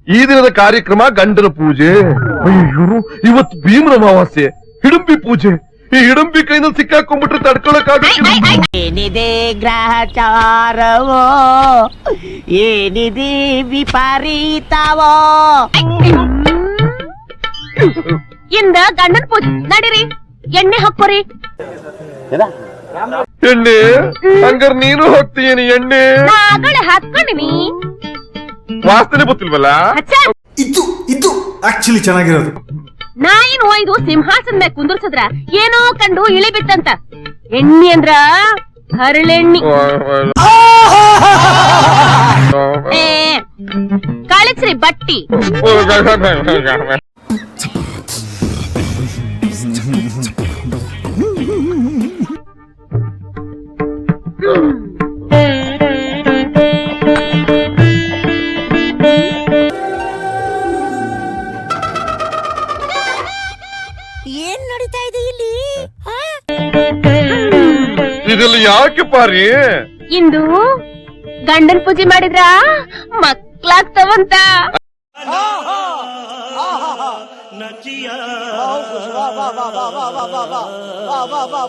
ಈ ದಿನದ ಕಾರ್ಯಕ್ರಮ ಗಂಡನ ಪೂಜೆ. ಅಯ್ಯೋ, ಇವತ್ತು ಭೀಮನ ಅಮಾವಾಸ್ಯೆ, ಹಿಡಂಬಿ ಪೂಜೆ. ಈ ಹಿಡಂಬಿ ಕೈನಲ್ಲಿ ಸಿಕ್ಕಾಕೊಂಡ್ಬಿಟ್ರೆ ತಡ್ಕೊಳಕ್ಕಾಗಲ್ಲ. ಏನಿದೆ ಗ್ರಹಚಾರವೋ, ಏನಿದೆ ವಿಪರೀತವೋ. ಇಂದ ಗಂಡನ ಪೂಜೆ ನಡೀರಿ, ಎಣ್ಣೆ ಹಾಕೋರಿ. ಎಣ್ಣೆ ಹಂಗಾರ ನೀನು ಹೋಗ್ತೀನಿ ಎಣ್ಣೆ. ನಾಗಳೆ ಹಾಕೊಂಡಿನಿ, ವಾಸನೆ ಗೊತ್ತಿಲ್ವಲ್ಲ. ಇದು ಆಕ್ಚುಲಿ ಚೆನ್ನಾಗಿರೋದು. ನಾಯಿನ ಒಯ್ದು ಸಿಂಹಾಸನ ಮೇಲೆ ಕುಂದರ್ಸದ್ರ ಏನೋ ಕಂಡು ಇಳಿ ಬಿತ್ತಂತ. ಎಣ್ಣಿ ಅಂದ್ರ ಹರಳೆಣ್ಣಿ. ಕಳಿಸ್ರಿ ಬಟ್ಟಿ. ಏನ್ ನಡೀತಾ ಇದೆ ಇಲ್ಲಿ? ಇದೆಲ್ಲ ಯಾಕೆ ಪಾರಿ? ಇಂದು ಗಂಡನ ಪೂಜೆ ಮಾಡಿದ್ರ ಮಕ್ಳಾಗ್ತವಂತ.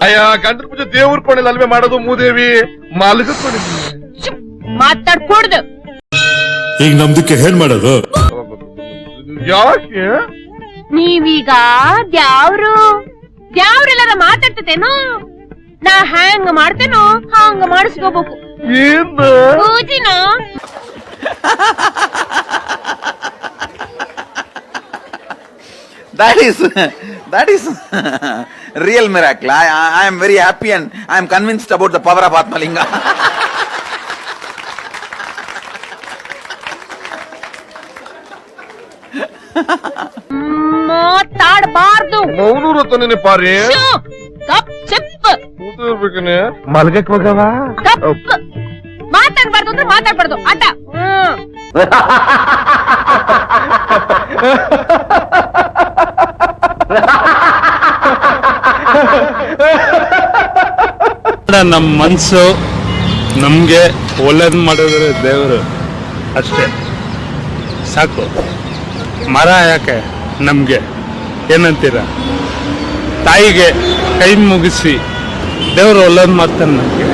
ಅಯ್ಯ, ಗಂಡನ ಪೂಜೆ ದೇವ್ರ ಕೊಂಡಿಲ್ಲ ಅಲ್ವೇ ಮಾಡೋದು ಮೂದೇವಿ. ಮಾಲಗತ್ಕೊಂಡಿದ್ವಿ. ಮಾತಾಡ್ಕೊಡ್ದು. ಈಗ ನಮ್ದಕ್ಕೆ ಏನ್ ಮಾಡೋದು? ಯಾಕೆ? ನೀವೀಗ ದ್ಯಾವ್ರೆಲ್ಲಾರ ಮಾತಾಡ್ತೇನೋ? ನಾ ಹ್ಯಾಂಗ ಮಾಡ್ತೇನೋ ಹಂಗ ಮಾಡಿಸ್ಕೋಬೇಕು. ಏನ್ ಪೂಜಿನ That is real miracle. I am very happy and I am convinced about the power of Atmalinga. ಮಾತಾಡಬಾರ್ದು. ಮೌನೂರತ್ತ ನೆನೆ ಪಾರಿ. ಮಲ್ಗಕ್ ಹೋಗವ. ಮಾತಾಡ್ಬಾರ್ದು ಅಂದ್ರೆ ಮಾತಾಡ್ಬಾರ್ದು. ಆಟ. ನಮ್ಮ ಮನ್ಸು ನಮ್ಗೆ ಒಳ್ಳೇದ್ ಮಾಡಿದ್ರೆ ದೇವರು ಅಷ್ಟೇ ಸಾಕು. ಮರ ಯಾಕೆ ನಮ್ಗೆ ಏನಂತೀರ? ತಾಯಿಗೆ ಕೈ ಮುಗಿಸಿ ದೇವರು ಒಳ್ಳೇದ್ ಮಾಡ್ತಾನೆ ನಮ್ಗೆ.